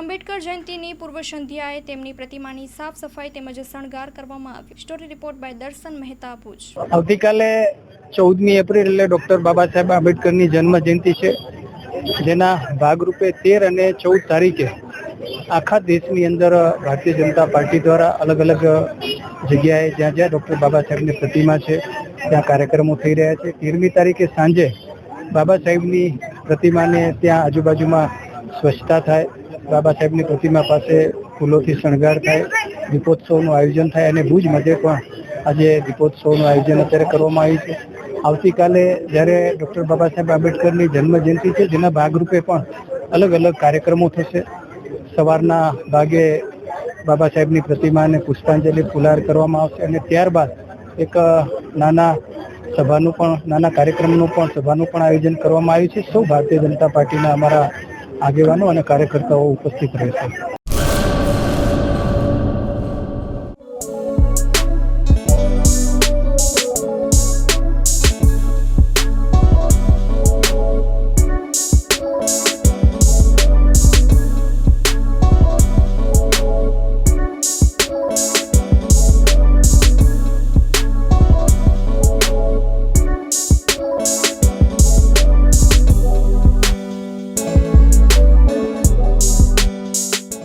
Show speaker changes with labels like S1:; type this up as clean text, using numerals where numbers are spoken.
S1: આંબેડકર જયંતિની પૂર્વ સંધ્યાએ તેમની પ્રતિમાની સાફ સફાઈ તેમજ શણગાર કરવામાં આવ્યો। સ્ટોરી રિપોર્ટ બાય દર્શન મહેતા ભુજ।
S2: આવતીકાલે 14મી એપ્રિલ એટલે ડોક્ટર બાબા સાહેબ આંબેડકરની જન્મ જયંતિ છે, જેના ભાગરૂપે 13 અને 14 તારીખે આખા દેશની અંદર ભારતીય જનતા પાર્ટી દ્વારા અલગ અલગ જગ્યાએ જ્યાં જ્યાં ડોક્ટર બાબા સાહેબની પ્રતિમા છે ત્યાં કાર્યક્રમો થઈ રહ્યા છે। 13મી તારીખે સાંજે બાબા સાહેબની પ્રતિમાને ત્યાં આજુબાજુમાં સ્વચ્છતા થાય, બાબા સાહેબની પ્રતિમા પાસે ફૂલોથી શણગાર થાય, દીપોત્સવનું આયોજન થાય અને ભુજ મધ્યે પણ આજે દીપોત્સવનું આયોજન અત્યારે કરવામાં આવ્યું છે। આવતીકાલે જ્યારે ડૉક્ટર બાબા સાહેબ આંબેડકરની જન્મ જયંતિ છે, જેના ભાગરૂપે પણ અલગ અલગ કાર્યક્રમો થશે। સવારના ભાગે બાબા સાહેબની પ્રતિમાને પુષ્પાંજલિ ફુલહાર કરવામાં આવશે અને ત્યારબાદ એક નાના કાર્યક્રમનું પણ આયોજન કરવામાં આવ્યું છે। સૌ ભારતીય જનતા પાર્ટીના અમારા આગેવાનો અને કાર્યકર્તાઓ ઉપસ્થિત રહેશે।